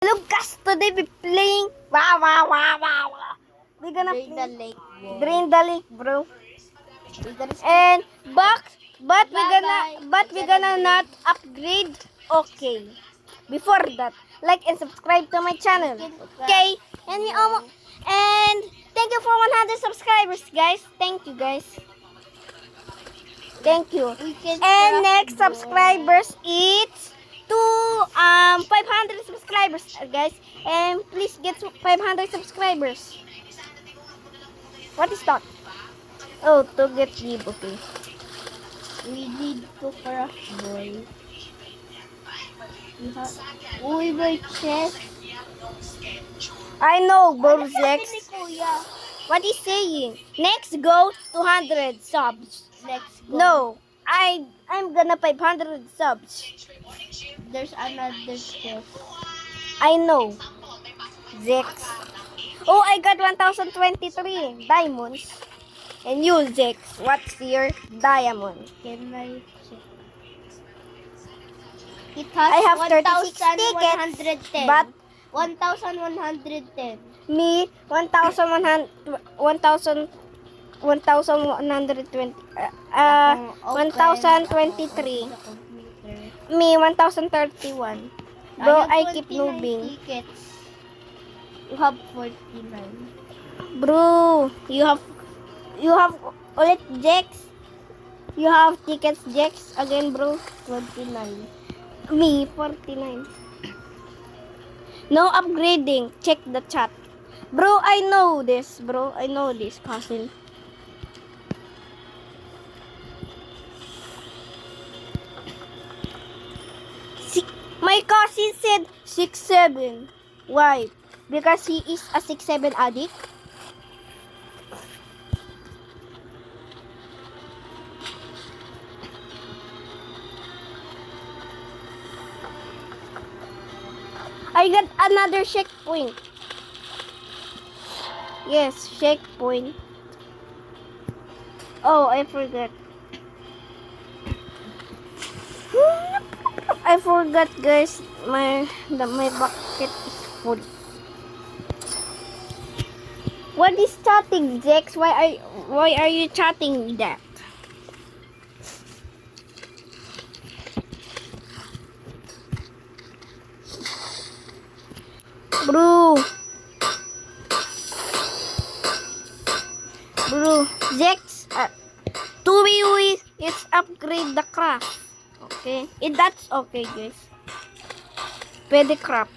Hello guys, today we playing wow. We gonna Drain the lake. drain the lake, bro. We're gonna And but Bye-bye. we gonna not upgrade. Okay. Before that, like and subscribe to my channel. Okay? And we almost and thank you for 100 subscribers, guys. Thank you, guys. Thank you. And next subscribers it's to 500 subscribers, guys. And please get 500 subscribers. What is that? Oh, to get give, okay. We need to craft, boy. Uy, my chest. I know, Boruzex. Ni Kuya. What is saying? Next go 200 subs. Let's go. No, I'm gonna 500 subs. There's another chest. I know. Zex. Oh, I got 1023 diamonds. And you, Zex, what's your diamond? Can I check? It has I have 36 tickets, 1,110. but 1,110. me 1,100 1,000 1,120 1,023. Me 1,031. Bro, I keep 29 moving. Tickets. You have 49. Bro, you have ulit Jex. You have tickets Jex again, bro. 29. Me 49. No upgrading. Check the chat. Bro, I know this, bro. I know this, cousin. My cousin said 6'7". Why? Because he is a 6'7" addict? I got another checkpoint. Yes, checkpoint. Oh, I forgot. I forgot, guys. My bucket is full. What is chatting, Zex? Why are you chatting that? Bro, Zex, 2v is upgrade the craft. Okay, that's okay, guys. Pwede craft.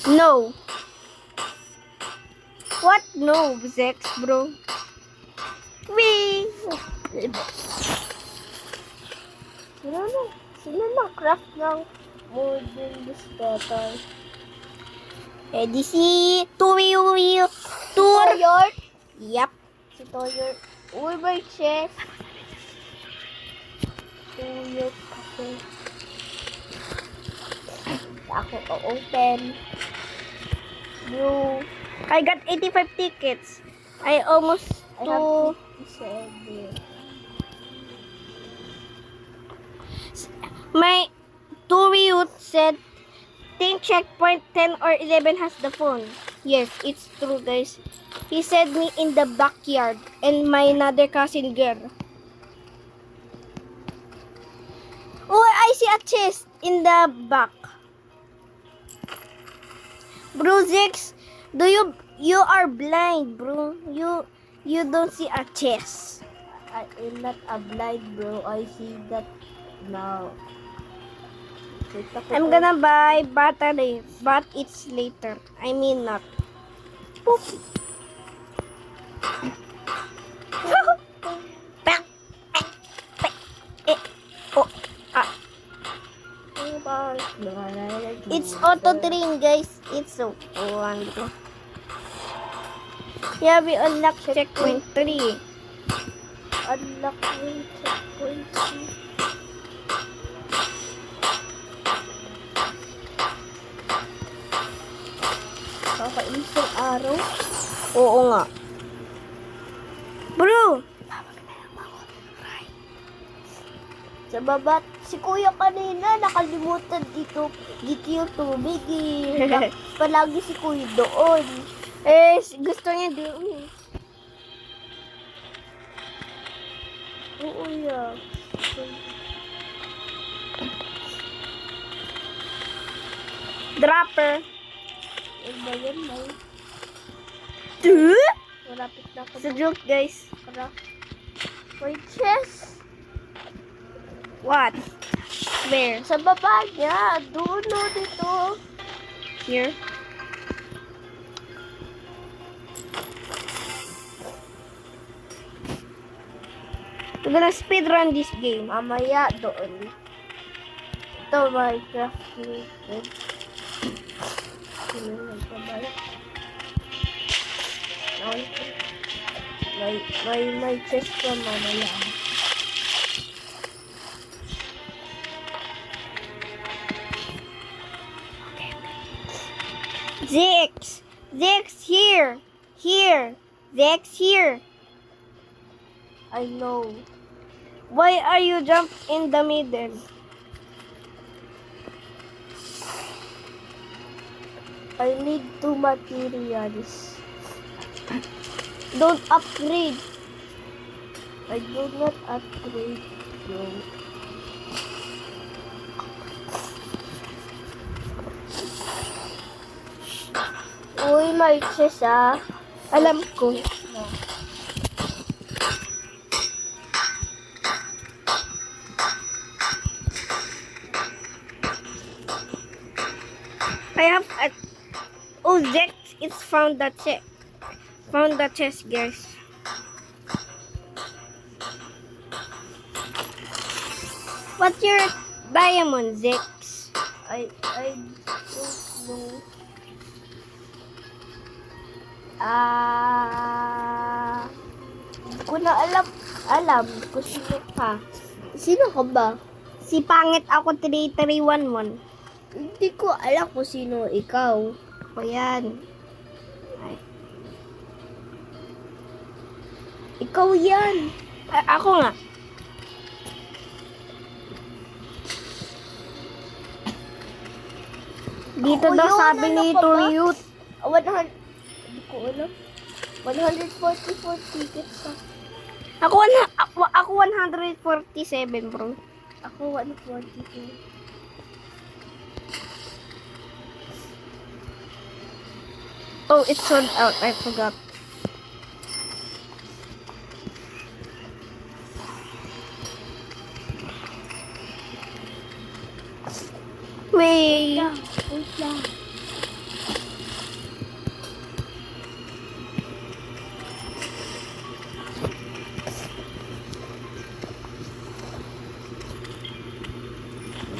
No. What? No, Zex, bro. Wee. Sila na craft ng modern discover. Ready si 2v tour. Toyor? Yep. Si Toyor. Uy, may chest. Toyor kasi. Ako open. Bro, I got 85 tickets. I almost I to have 57. my 2 youth said think checkpoint 10 or 11 has the phone. Yes, it's true, guys. He said me in the backyard and my another cousin girl. Oh, I see a chest in the back. Bro, Zex, you are blind, bro. You don't see a chest. I am not a blind, bro. I see that now. I'm gonna buy battery, but it's later. I mean not. Poop. Oh, ah. It's auto train, guys. It's so wonderful. Yeah, we unlock checkpoint 3. Unlock yung checkpoint. Kakainis yung araw. Oo nga. Bro! Sa baba, si kuya kanina nakalimutan dito yung tubig eh. Palagi si kuya doon. Gusto niya doon. Oo ya. Dropper. Ano ba yan, May? Duh? Malapit na ako. It's a joke, guys. May chest. What? Where? Sa baba niya. Doon o dito. Here? We're gonna speedrun this game. Mamaya doon. Ito, Minecraft related. May chest pa mamaya. Zix! Zix, here! Here! Zix, here! I know. Why are you jump in the middle? I need 2 materials. Don't upgrade. I do not upgrade, bro. Uy, may chest ah. Alam ko. I have a... Oh, Zex, it's found the chest. Found the chest, guys. What's your diamond, Zex? I don't know. Hindi ko na alam kung sino ka. Sino ka ba? Si Pangit ako 3311. Hindi ko alam kung sino ikaw. O yan. Ay. Ikaw yan. Ako nga. Dito Ako daw yun, sabi ano ni ka ba? Turiyut. 100. Hindi ko alam. 144 tickets ah. Ako 147, bro. Ako 142. Oh, it's sold out. I forgot. Wait. Wait lang.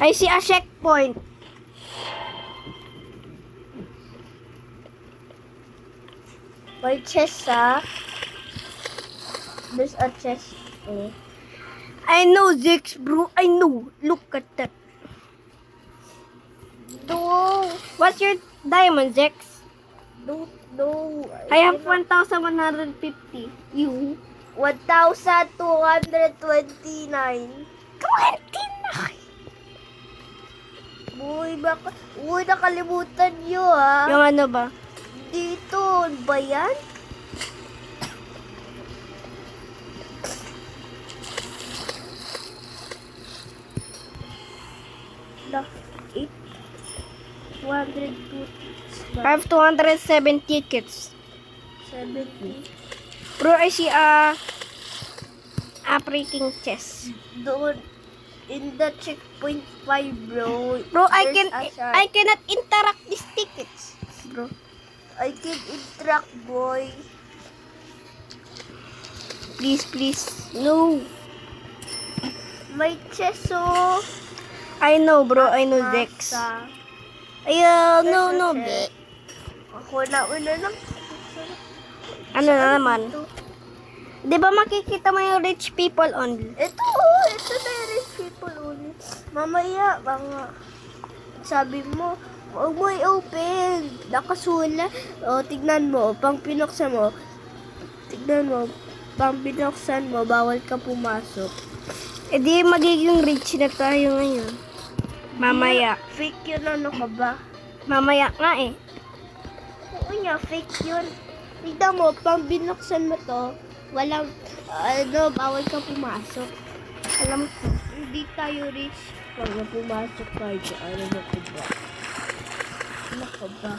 I see a checkpoint. May chest ah. There's a chest. Oh. I know, Zix, bro. I know. Look at that. No. What's your diamond, Zix? Don't know. I have 1,150. You? 1,229. 29. Uy, nakalimutan nyo ah. Yung ano ba? Dito, ano ba yan? Eight. 202. I have 207 tickets. 70. Bro, I see a freaking chest. Doon, in the checkpoint 5, bro. Bro, There's a shark. I cannot interact these tickets. Bro. I can interact, boy. Please, please. No. May chest, oh. I know, bro. I know, Zex. Masa. Ayaw, no, There's a no. chest. Ako na una lang. Ano na naman? Di ba makikita mo yung rich people only? Ito na yung rich people only. Mamaya, mga sabi mo, huwag mo i-open. Nakasula. O, tignan mo. Pang pinuksan mo. Tignan mo. Pang binuksan mo, bawal ka pumasok. E di magiging rich na tayo ngayon. Mamaya. Fake yun, ano ka ba? Mamaya nga eh. Oo nga, fake yun. Tignan mo, pang binuksan mo to, walang, bawal ka pumasok. Alam ko. Hindi tayo rich pag pumasok tayo. Ano na ko ba? Ano ka ba?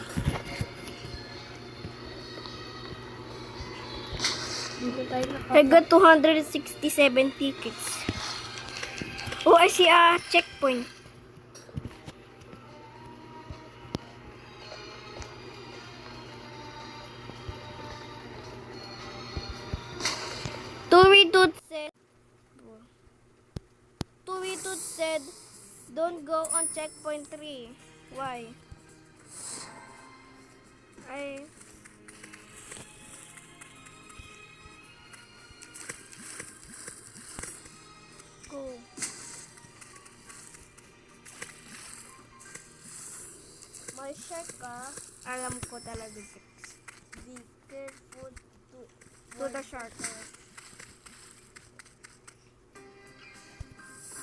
Dito tayo I got 267 tickets. Oh, I see a checkpoint. Two said, don't go on checkpoint 3. Why? I... Go. May shark ka. Alam ko talaga, Jex. Be careful To the shark.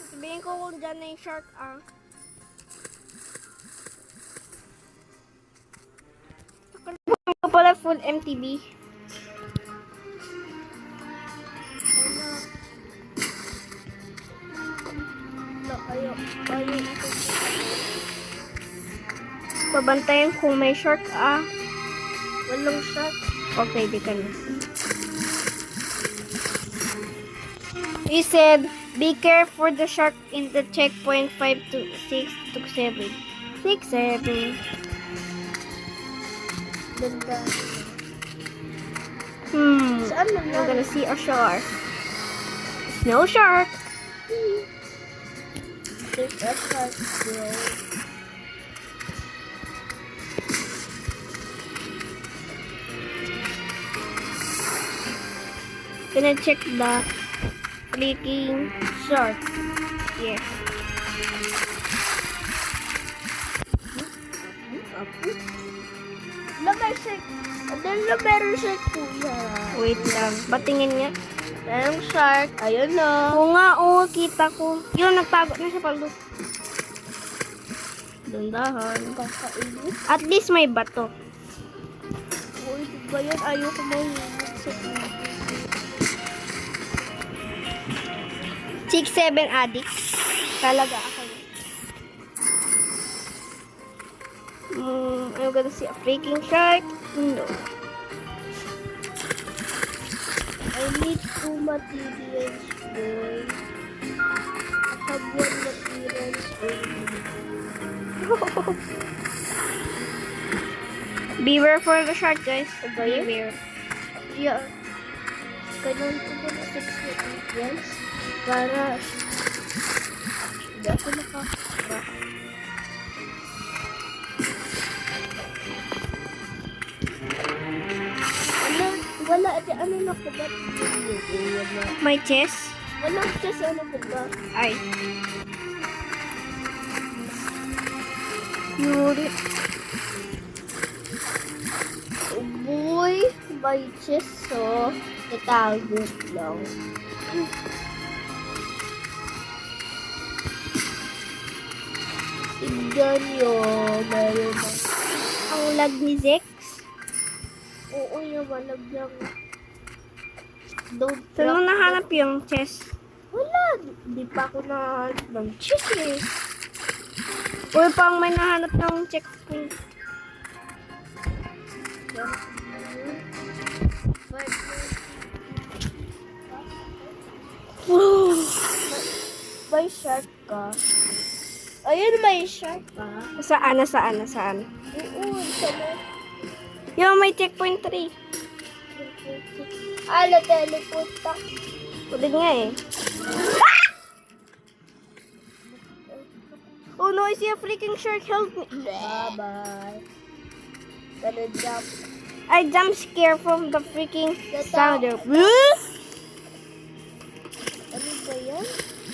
Sabihin ko kung dyan na yung shark, ah. Akala ko pala full MTB. Ayaw na ko. Pabantayan kung may shark, ah. Walang shark. Okay, di ka na. He said, be careful the shark in the checkpoint 5 to 6 to 7. 6, 7. Ganda. I'm Saan naman? gonna see a shark. No shark. There's a shark there. Gonna check the freaking shark. Yes. May shark. Meron shark kuya. Wait lang. Patingin nga. Merong shark. Ayun na. Oo nga, oo, kita ko. Yun, nagtago na siya palo. Dandahan. Kakainis. At least may bato. Uy, ba yan? Ayoko mahulog sa tubig. 6-7 addicts. Talaga ako. I'm gonna see a freaking shark. No. I need 2 materials, boy. I have 1 materials only. Beware for the shark, guys. Beware. Yeah. Kailangan ko ba na 6 materials? Para hindi ako nakakaba. Wala. Ano na ko ba? Wala. My chest. Wala kasi ano ko ba? Ay. Yuri. Oh boy, may chest so natago lang. Tignan nyo, meron na. Ang lag ni Zex. Oo, yung walag lang. Don't Saan mo drop nahanap yung chest? Wala, di pa ako na ng chest eh. Uy, pang may nahanap ng checkpoint. May shark ka. Ayun, may shark ka. Saan? Saan? Oo, sana. Yung may checkpoint 3. Teleport ka. Ulit nga eh. Oh no, I see a freaking shark. Help me. Bye-bye. Gonna jump. I jump scare from the freaking Tata- sound of... Ano ba yan?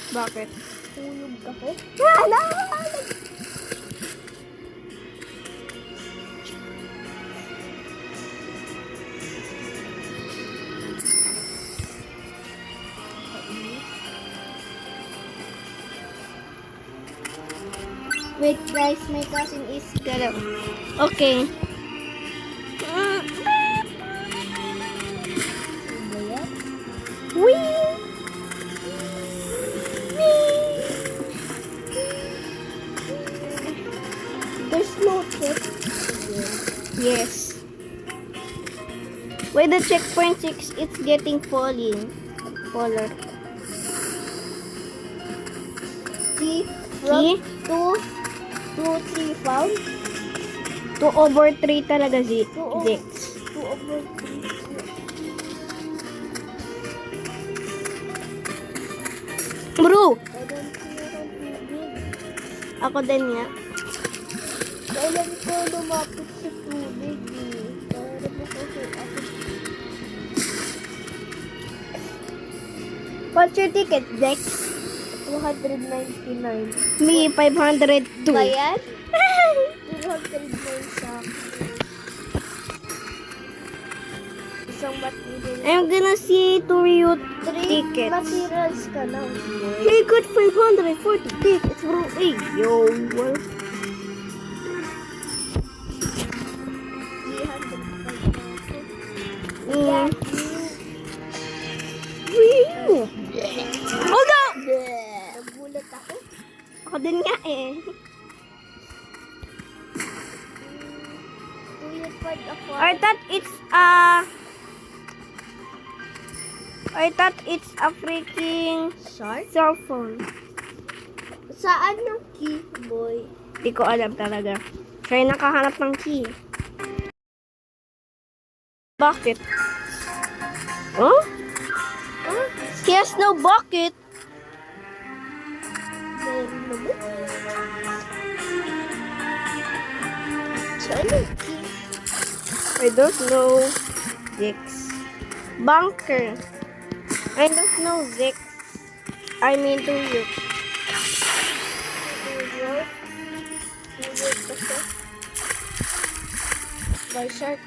Bakit? Tulog ako? Wala! Wait guys, my cousin is gonna... Okay. Wee! There's no check. Yes. With the checkpoint 6, it's getting falling. Faller. See? See? 2, 3 found. 2 over 3 talaga, Two over- Zix. 2 over 3. Bro! I don't care ang tubig. Ako din nga. Kailan ko lumapit sa tubig eh. Para mo kasi ako. What's your ticket, Zex? 299. Me, 502. Bayad? 209 sa akin. Isang material. I'm gonna see to you 3 tickets. materials ka lang. He got 540 tickets, bro. Hey, yo. Well, 300 mm. Thank you. Wee! Hold up! Nagulat ako. Ako din nga eh. Tuyot ako. I thought it's a freaking Shark? cell phone. Saan yung key, boy? Di ko alam talaga. Kaya nakahanap ng key. Bakit? Huh? Ah, He has no bucket. meron naman. Saan yung key? I don't know. Zix. Bunker. I don't know, Zix. I mean to you. Tuyot? Tuyot kasi. By shark.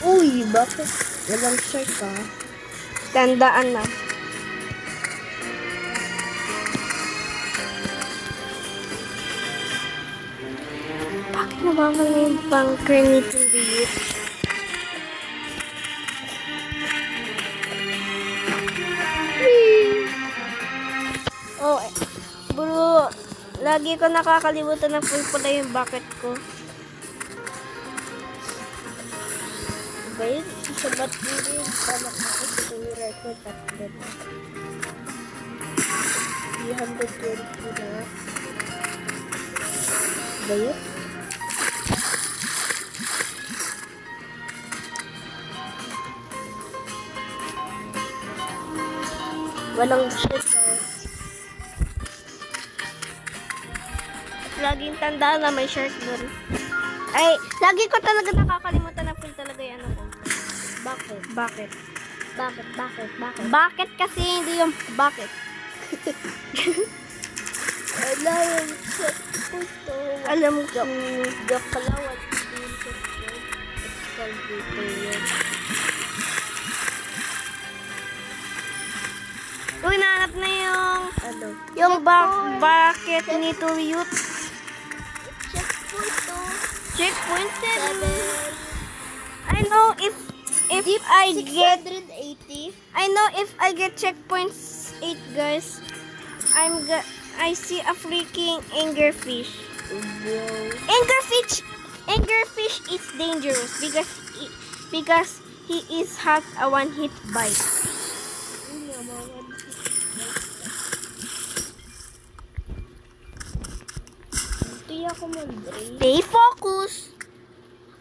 Uy, bakit? Walang shark ka. Tandaan na. Bakit nawawala yung bunker ni Tuyot? Oh, bro, lagi ko nakakalimutan na full pala yung bucket ko. Ba yun? Sa material, panak ako sa record tatlo na. 320 na. Ba yun? Walang shit Laging tandaan na may shirt doon. Ay, lagi ko talaga nakakalimutan na full talaga yung ano ko. Bakit? Bakit? Bakit? Bakit kasi hindi yung bakit? Wala yung shit ko to. Alam ko. Gakalawan ko yung shit ko. It's called yun. Uy, nahanap na Ano? yung bucket ni Tuyot. Checkpoint to. Checkpoint 7. 7. I know if I get 680. I know if I get checkpoint 8, guys. I see a freaking angerfish. Angerfish is dangerous because he is has a one hit bite. Tiya ko mandre. Stay focus.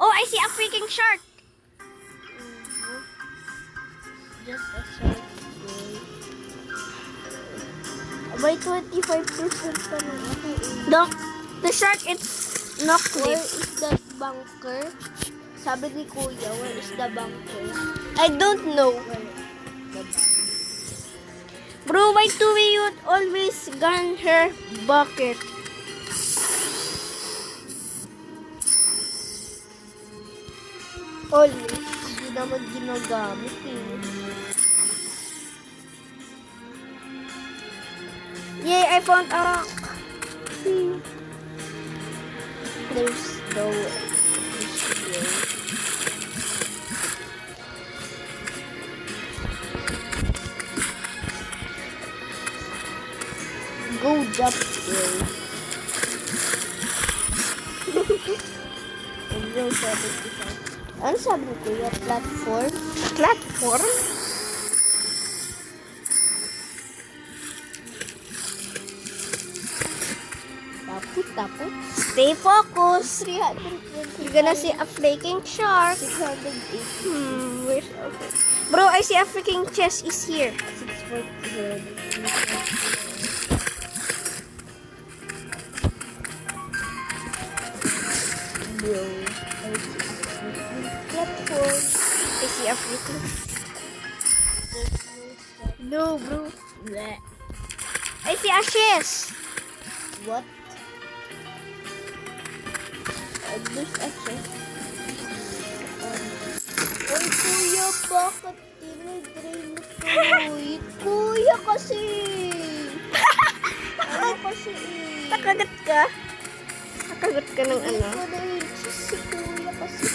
Oh, I see a freaking shark. Just a short boy. By 25% pa lang ako. The shark is knock Where clip. is the bunker? Sabi ni Kuya, where is the bunker? I don't know. Where? The bunker. Bro, why do we should always gun her bucket. Always. Hindi naman ginagamit eh. Yay, I found a rock. There's no fish here. Go jump there. Ano sabi ko kuya? Platform? Platform? Tapos? Stay focused. 320. You're gonna see a flaking shark. 680. Where's okay. Bro, I see a freaking chest is here. 640. Bro. Platform. I see a freaking... No, bro. Bleh. I see a chest. What? There's a chest. Oy, kuya, bakit tinidrain mo to? Kuya kasi. Ano kasi eh? Nakagat ka? Nakagat ka ng ano? Hindi ko na yung chest si kuya kasi.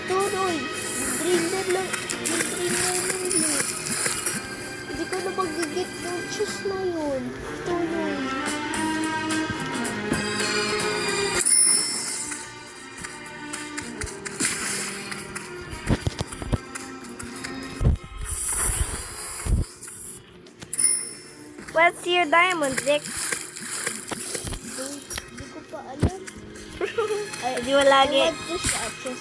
Tuloy. Drain na lang. Drain na lang yun. Hindi ko na magigit yung chest na yun. Tuloy. What's your diamond, Dick? Hindi ko pa alam. Di mo lagi. I want this chest.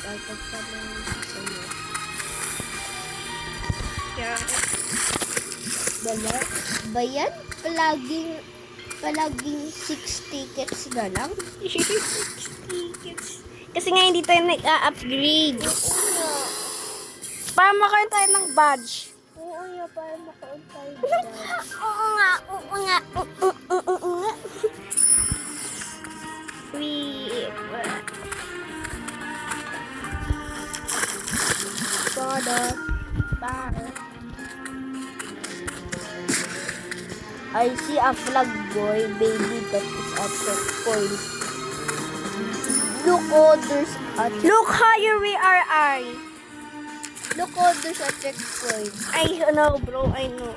Bakit pa lang sa'yo? Yeah. Ba yan? Palaging 6 tickets na lang? Kasi nga hindi tayo nag-a-upgrade. Para makaroon tayo ng badge. Oo nga, para makaon tayo. Oo nga, oo nga, oo nga. Wait. I see a flag boy, baby, that is a checkpoint. Look, oh, there's a Look higher we are, I. Look, oh, there's a checkpoint. I know, bro. I know.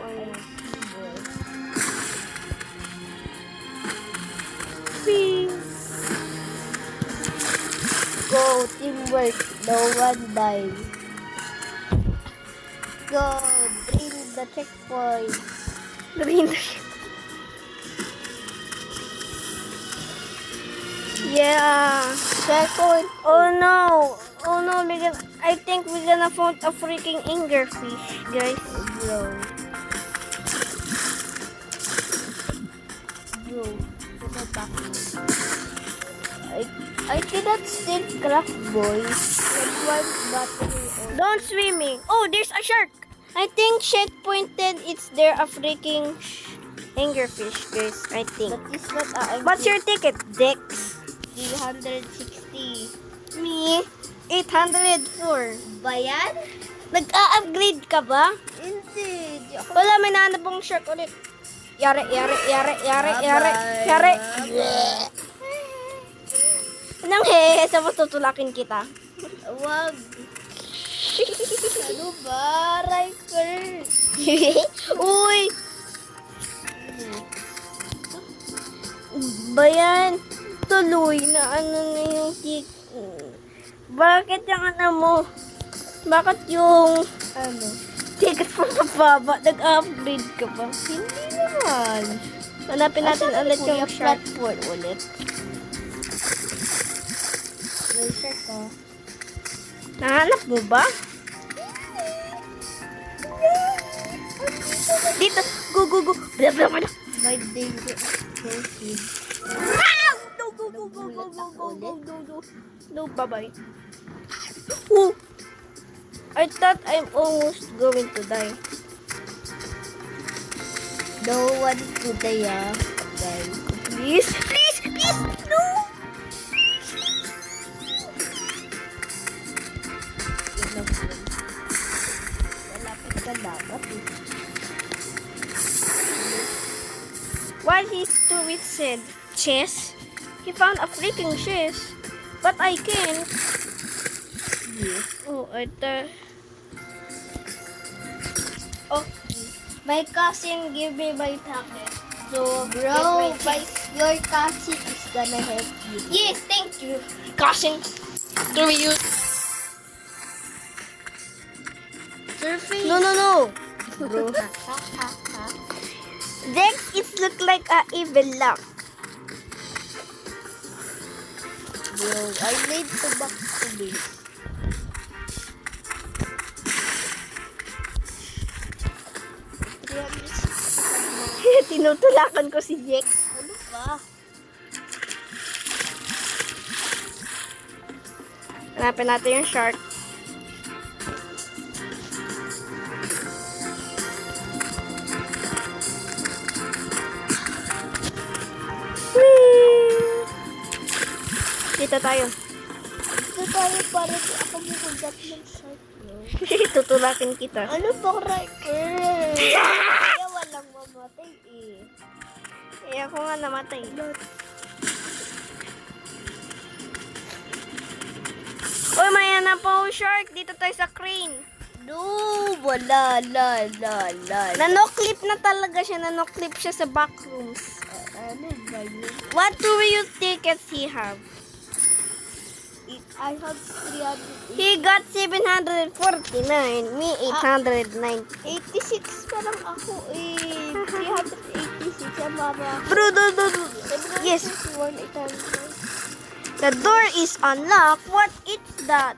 Please. Go, teamwork, no one dies. Go, drain the checkpoint. Green. Yeah. Checkpoint. Oh no. Oh no, I think we're gonna find a freaking angerfish, guys. Bro. Ano ba? I cannot still craft, boys. Like one battery on. Don't swimming. Oh, there's a shark. I think checkpoint 10, it's there a freaking angerfish, guys. I think. That is what I'm What's your ticket, Dex? 360. Me, 804. Ba yan? Nag-a-upgrade ka ba? Hindi. Di ako. Wala, may nahanap akong shark ulit. Yari. Nang hehe, sa tutulakin kita. Wag. Ano ba? Riker. Uy! Bayan, tuloy na ano na yung Bakit yung ano mo? Bakit yung Ano? ticket mo mababa? Nag-upgrade ka ba? Hindi naman. Hanapin natin ulit yung shark. platform ulit. May shark ka. Nahanap mo ba? Dito. Go. Blah, blah, blah. May danger. Proceed. Ah! Go. No, bye-bye. Oh! I thought I'm almost going to die. No one today, guys. Please, please, please, no! Yun lang po. Malapit ka dapat eh. What his tweet said, chess? He found a freaking chess. But I can't. Yes. Oh, I thought... Oh, My cousin gave me my tablet. So, bro, your cousin is gonna help you. Yes, thank you. Cousin. Do we use... Surface. No. Bro. Dex, it look like a evil laugh. Bro, I need to back to this. Tinutulakan ko si Dex. Ano ba? Hanapin natin yung shark. Whee! Dito tayo. Ito tayo para di ako mahugat ng shark, bro. Tutulakin kita. Ano ba, Riker? Kaya walang mamatay eh. Kaya ako nga namatay. Uy, may hanap po shark. Dito tayo sa crane. No, wala, la. Nanoclip na talaga siya. Nanoclip siya sa backrooms. Ano ba yun? What do you tickets he have? I have 300. He got 749. Me, 809. 86 pa lang ako eh. 386 ang mama. Bro, yes. 800. The door is unlocked. What is that?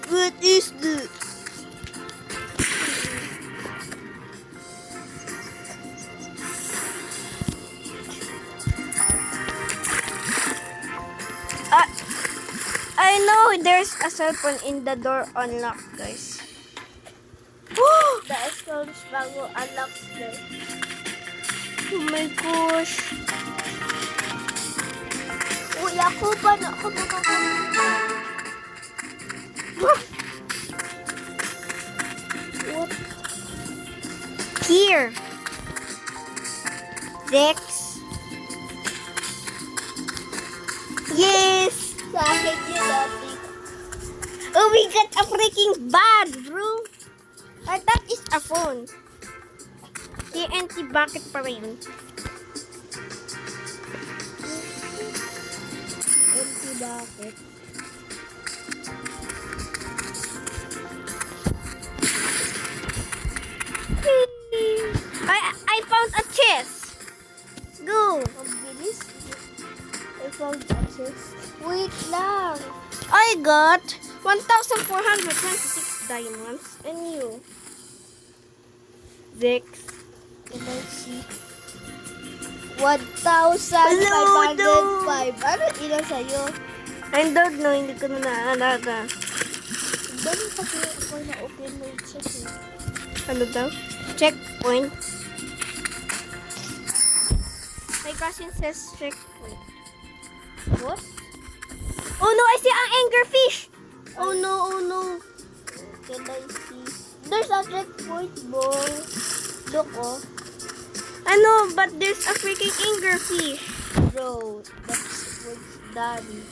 What is that? I know there's a cell phone in the door unlocked, guys. The Escalus bago unlock na. Oh my gosh. Uy, ako pa na ako makakita. What? Here. Dex. Yes. Sa akin yun dati. Oh, we got a freaking bag, bro. Or that is a phone. TNT bucket pa rin. Empty bucket. I found a chest. Go. Ang bilis. I found access. Wait lang. I got 1,426 diamonds. And you? Dex. Can I see? 1,505. Ano ilan sa'yo? I don't know. Hindi ko na naalala. Dali kasi ako na-open mo yung check eh. Ano daw? Checkpoint. My cousin says checkpoint. What? Oh no, I see an angerfish. Oh no. Can I see? There's a checkpoint, boy. Look, oh. I know, but there's a freaking angerfish. Bro, that's what's daddy.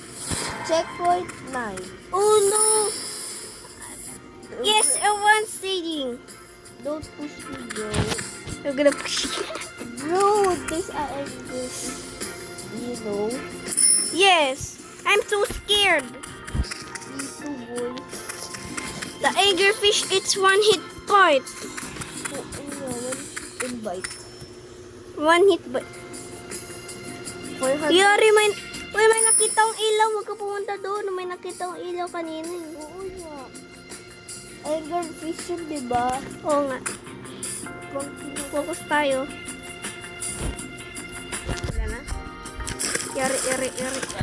Checkpoint 9. Oh no. Yes, I want seeing. Don't push me, bro. I'm gonna push you. Bro, this I am this. You know? Yes, I'm so scared. Me too, boy. The angerfish, it's one hit point. Oh, invite. One hit point. 400. Yari, may nakita akong ilaw. Huwag ka pumunta doon. May nakita akong ilaw kanina. Oo nga. Angerfish yun, diba? Oo nga. Focus tayo. Wala na. Yari.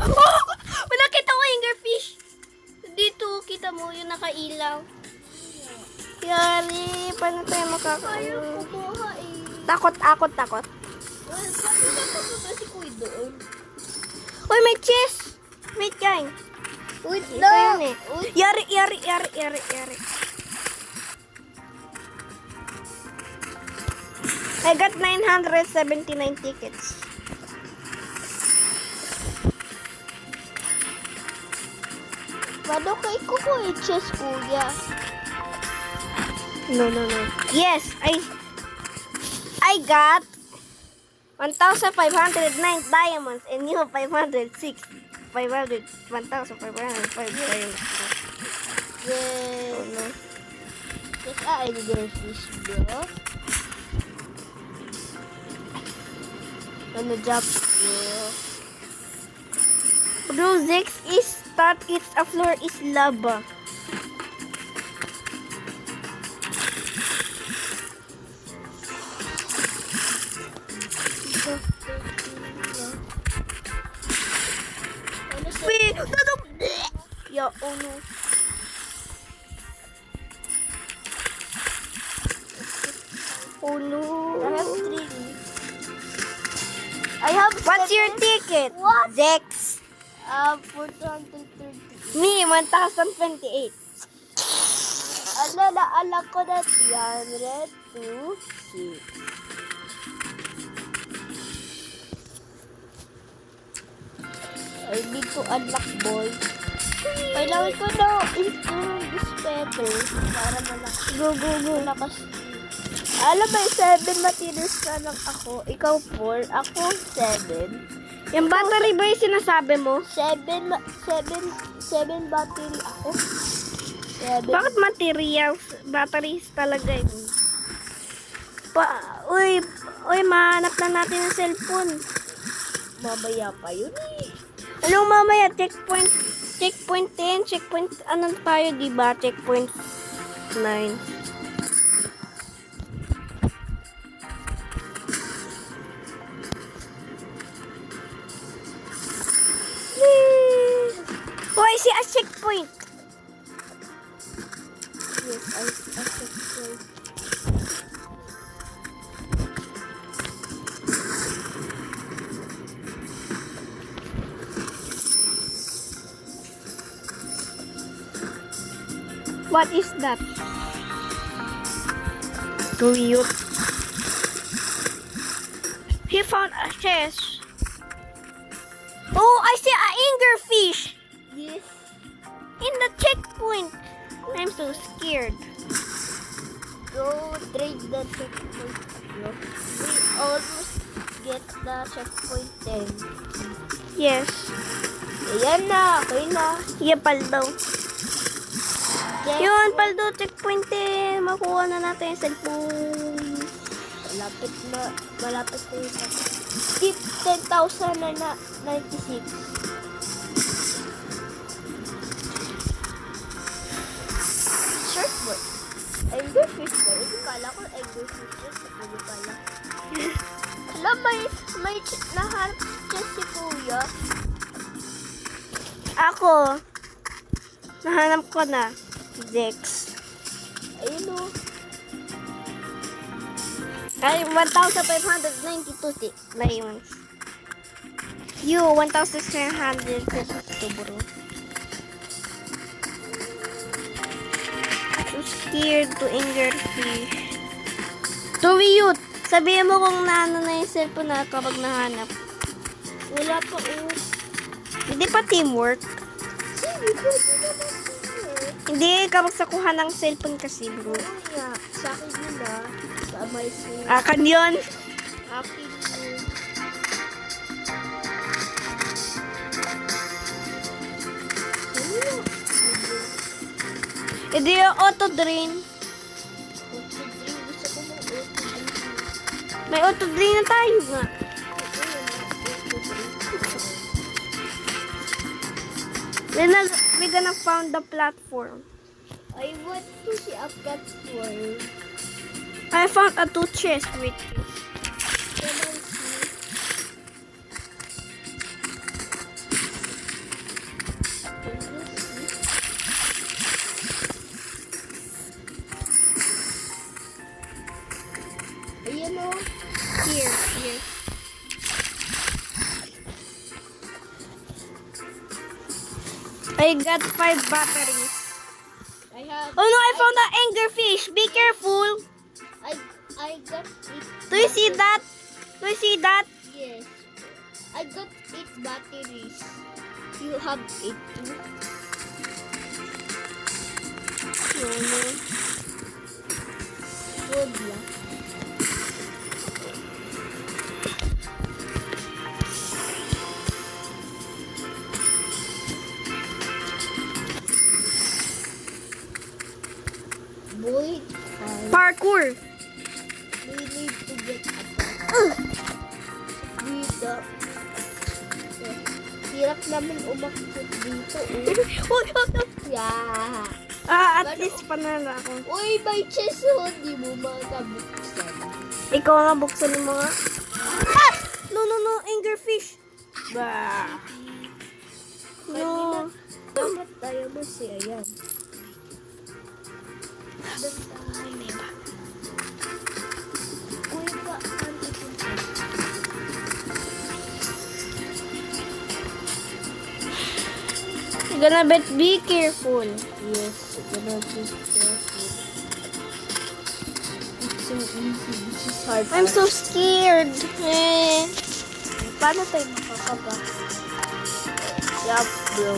Oh! May nakita ko angerfish. Dito, kita mo yung nakailaw. Yari, paano tayo Ayaw makakaano? kumuha eh. Takot. Well, pati na pa ba si Kuy doon? Uy, may chest! Wait, guys. Wait Ito lang. yun eh. Uy, Yari. I got 979 tickets. paano kay kukuha yung chest, kuya? No. Yes, I got 1,509 diamonds and you 1,505 diamonds. Yes. Oh, no. Yes, I did fish, bro. Ano job, bro? Bro, Zex is start its a floor is lava. Ano sa... Wait, yeah, oh no. Oh no. I have 3. I have What's your 7. ticket? What? Zex. 430. Me, 1,028. Ala ko na 300 to 6. I need to unlock, boy. Kailangan ko na install this pepper para malakas. Alam mo, 7 materials na lang ako. Ikaw 4, ako 7. Yung battery ba yung sinasabi mo? 7 battery ako. 7. Bakit materials? Batteries talaga yun. Uy, mahanap na natin ang cellphone. Mamaya pa yun eh. Ano mamaya? Checkpoint 10, checkpoint, ano tayo, diba? Checkpoint 9. Oh, I see a checkpoint. Yes, I checkpoint. What is that? Tuyot. He found a chest. Oh, I see a angerfish Yes. in the checkpoint. I'm so scared. Go trade the checkpoint. Bro. We almost get the checkpoint 10. Yes. Ayan na, okay na. Yeah, paldo. Check. Yun, paldo, checkpoint 10. Makuha na natin yung cellphone. Malapit na yung tip 10,000 na 96. Short boy. Anglerfish ba? Hindi kala ko anglerfish yun. Hindi pala. Alam, may nahanap siya si kuya. Ako, nahanap ko na. Zex. Ayun o. Ay, 1,592 diamonds. You, 1,752, bro. So scared to injure fish. Tuyot! Sabihin mo kung naano na yung cellphone na kapag nahanap. Wala pa o. Hindi pa teamwork. Hindi pwede naman po. Hindi, kapag sa kuha ng cellphone kasi, bro. Oo nga. Sa akin yun ah. Sa my phone. Akan yun. Akin yun. Hindi yung auto-drain. Gusto ko mong auto-drain. May auto-drain na tayo nga. We're gonna found the platform. I want to see a platform. I found a 2 chest with you. Can I see? Can you see? mo? Here. I got 5 batteries. I have. Oh no, I found an angerfish. Be careful. I got it. Do you see that? Do you see that? Yes. I got 8 batteries. You have 8 too? No. Good lang. Boy, Parkour. we need to get dito. Hirap naman umakyat dito. Uy, Yeah. at least panalo ako. Uy, may chest oh. Di mo makabuksan. Ikaw nga buksan mo nga. Ah! No, angerfish. Bah. No. Dapat tayo kasi ayan. Uy, ba? You're gonna be careful. Yes, gonna be careful. It's so easy. This is hard. I'm so scared. Eh. Paano tayo makakaba? Yup, bro.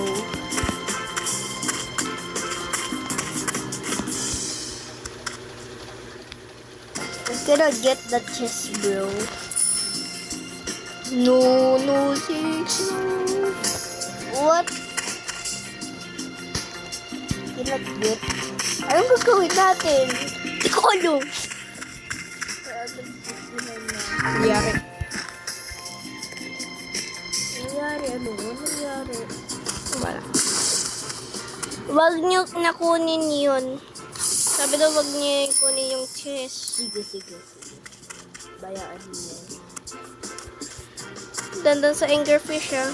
I'm gonna get the chest, bro. No, six, no. What? Cannot get. Anong gagawin natin? Di ko alam. Nangyari. Ano? Ano nangyari? Wala. Huwag niyo nakunin yun. Sabi daw huwag niyo kunin yung chest. Sige. Bayaan niyo. Dandan sa angerfish ah.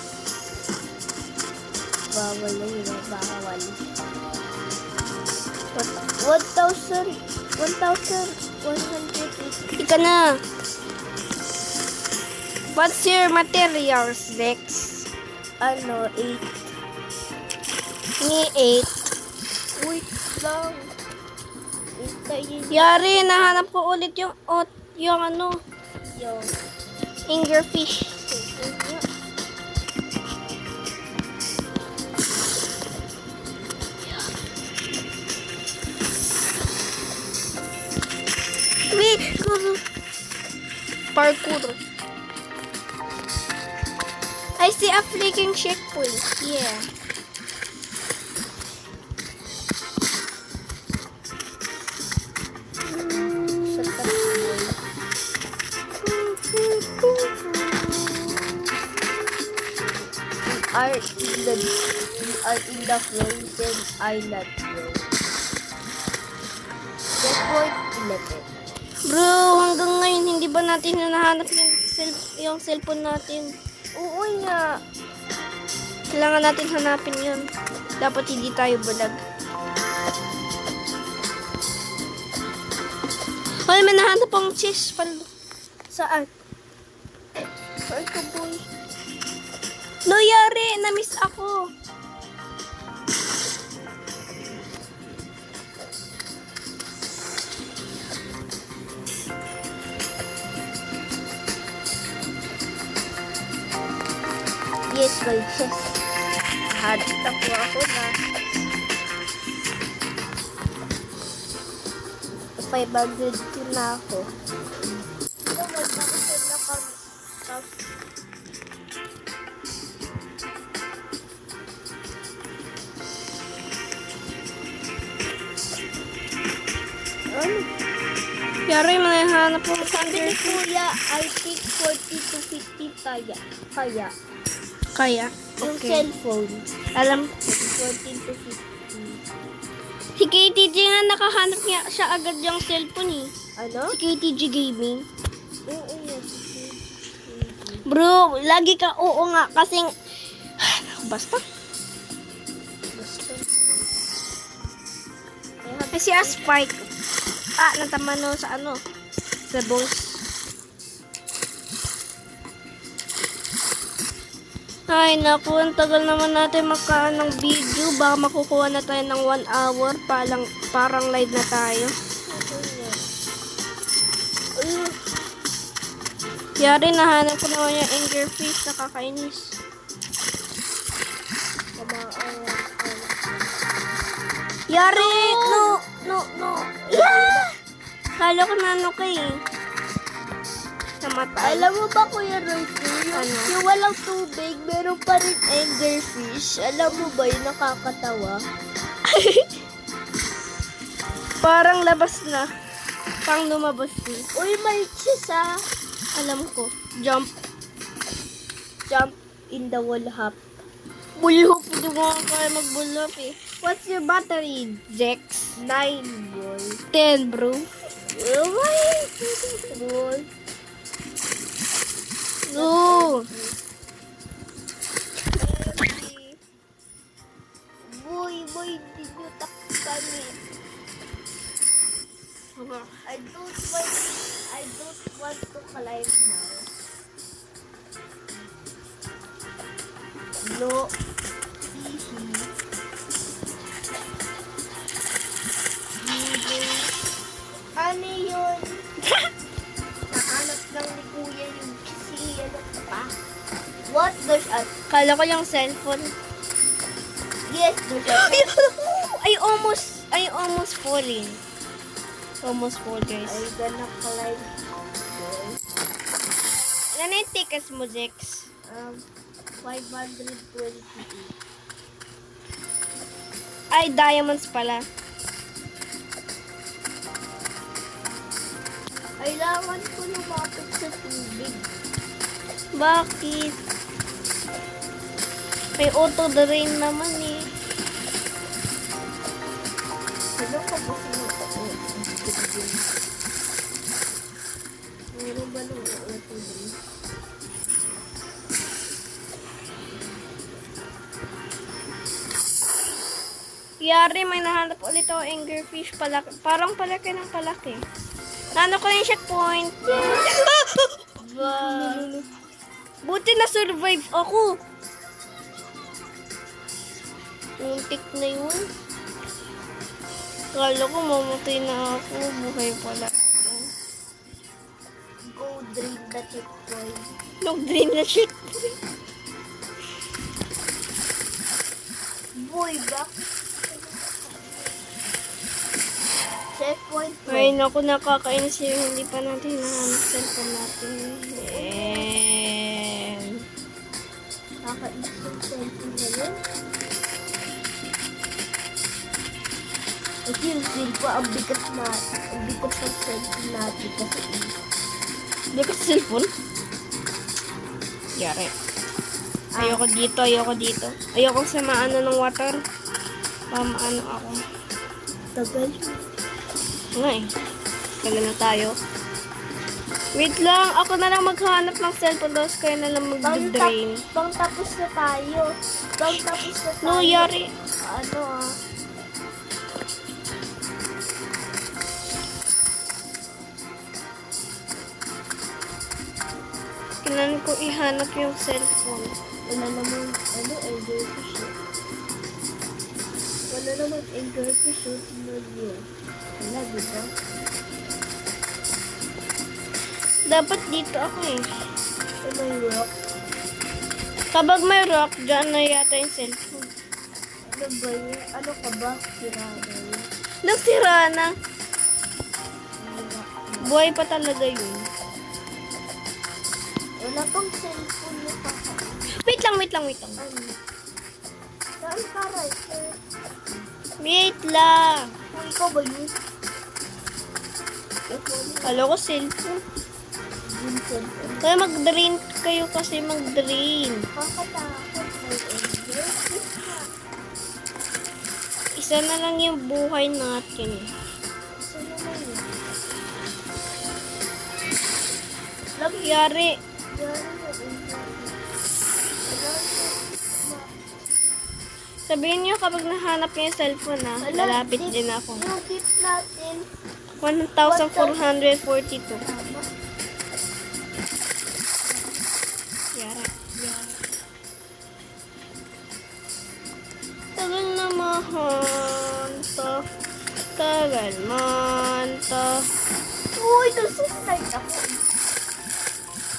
Bawal na yun. Bawal. 1,180. Ika na. What's your materials, Dex? Ano, 8. Ni 8. Wait lang. Hintayin Yari, nahanap ko ulit yung ano, yung angerfish. Wait, parkour. I see a flicking checkpoint. Yeah. sa tapoy. We are in the frozen island, bro. Checkpoint 11. Bro, hanggang ngayon hindi ba natin nahanap yung cellphone natin? Oo nga. Kailangan natin hanapin yun. Dapat hindi tayo bulag. Hoy, may nahanap ang chest pala. Saan? Saan ka, boy? No, yari! Na-miss ako. Yes, my chest. Hadap mo ako na. 500 na ako. Ito, magpakasal na kami. Ano? Yari, may nahanap ang Sabi ni chest. Kuya, I think 40 to 50 kaya. Kaya? Yung Okay. cellphone. Alam, 14 to 50. si KTG nga nakahanap niya siya agad yung cellphone eh. Ano? Si KTG Gaming. Oo, yes. Bro, lagi ka oo nga kasing basta. Basta. Ay si Spike. Ah, natama no sa ano? Sa boss. Ay, naku, ang tagal naman natin magkaan ng video. Baka makukuha na tayo ng 1 hour. Parang live na tayo. Yari, nahanap ko naman yung angerfish. Nakakainis. Yari! No. Yeah! Kala ko na ano kayo. Namatay. Alam mo ba, Kuya Royce, Ano? yung walang tubig, meron pa rin angerfish. Alam mo ba, yung nakakatawa? Parang labas na. Pang lumabas na. Uy, may cheese ah. Alam ko. Jump. Jump in the wall hop. Bulhop. Hindi ko nga kaya magbulhop eh. What's your battery, Jex? 9, boy. 10, bro. Oh my boy. No. Boy, did you takpan it? I don't want to climb now. No. Ano yun? Nahanap lang ni Kuya yung kasi ano pa. What does a... Kala ko yung cellphone. Yes, does a... I almost falling. Almost fall, guys. I'm gonna climb. Boy. Ano yung tickets mo, Jex? 528. Ay, diamonds pala. Kailangan ko lumapit sa tubig. Bakit? May auto-drain naman eh. Ano ka ba sinunod? Meron ba nung tubig? Yari, may nahanap ulit ako angerfish. Parang palaki ng palaki. Nano ko yung checkpoint. Buti na survive ako. Muntik na yun. Kala ko mamatay na ako. Buhay pala ako. Go drain the checkpoint. Nag-drain na checkpoint. Boy, back. Checkpoint. Ay, naku, nakakainis yung hindi pa natin nahanap cellphone natin. And... Nakakainis yung cellphone na yun. Kasi yung cellphone, ang bigat ng cellphone natin kasi Bakit cellphone? Yari. Ayoko dito. Ayoko sa maano ng water. Maano ako. tagal. Nga eh. Tagal na tayo. Wait lang. Ako na lang maghanap ng cellphone. Tapos kayo na lang mag-drain. Bang tapos na tayo. No, yari. Ano ah. Kailangan ko ihanap yung cellphone. Wala naman, angerfish eh. Wala naman angerfish eh. Tingnan niyo. Wala, diba? Dapat dito ako eh. May rock. Kapag may rock, dyan na yata yung cellphone. Ano ba yun? Ano ka ba? Sira na yun. Nagsira na. Sira. Buhay pa talaga yun. Wala pang cellphone na kaka. Wait lang. Ano? Saan ka, Riker? Wait lang. Kung ikaw ba yun? Kala ko cellphone. Yung cellphone. Kaya mag-drain kayo kasi mag-drain. Kakatakot. May angerfish na. Isa na lang yung buhay natin. Isa naman yun. Yari. Sabihin nyo kapag nahanap niyo yung cellphone na, lalapit din ako. Yung tip natin. 1,442. Tama. Yari. panahon to, tagal man to. Uy, nagsusstart ako.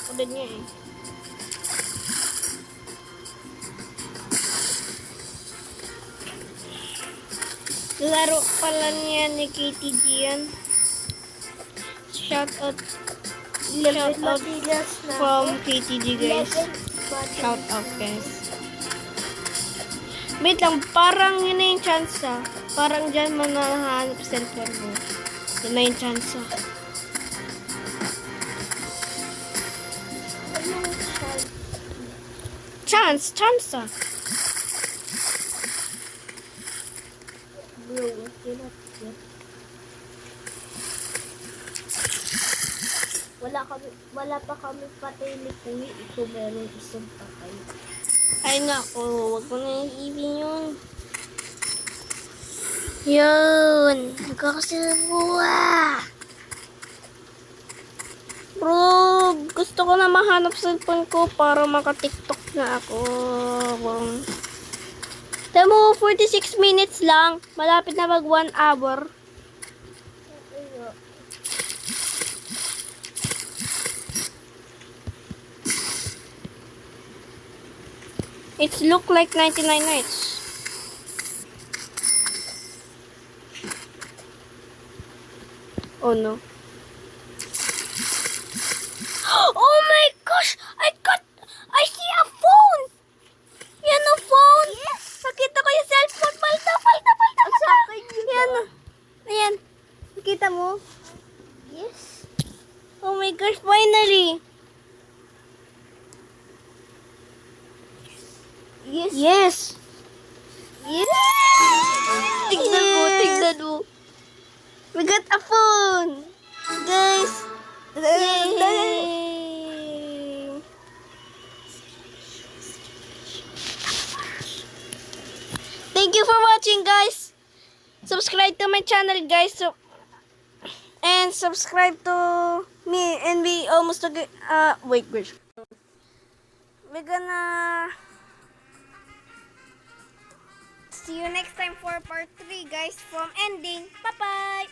Ako din nga eh. Laro pala niya ni KTG yan. Shout out Materials na from KTG guys. 11 Shout out guys. Wait lang, parang yun na yung chance ah. Parang dyan mo nahanap cellphone mo. Yun na yung chance ah. Chance ah. Bro, cannot get. Wala pa kami patay ni Kuya. Ito meron isang patay. Ay nako, wag mo na iibin yun. Yun, nagkakasibuwa. Bro, gusto ko na mahanap cellphone ko para maka-tiktok na ako. Tamo, 46 minutes lang. Malapit na mag 1 hour. It's look like 99 nights. Oh no. Oh my gosh! I see a phone! Yan o phone! Yes! Nakita ko yung cellphone. Palta! Yan o. Ayan. Nakita mo? Yes. Oh my gosh, finally! Yes. Yes! Yes. Tignan mo. We got a phone! Guys! Yay! Thank you for watching, guys. Subscribe to my channel, guys. And subscribe to me. And we almost wait. We're gonna see you next time for part 3, guys. From ending. Bye bye.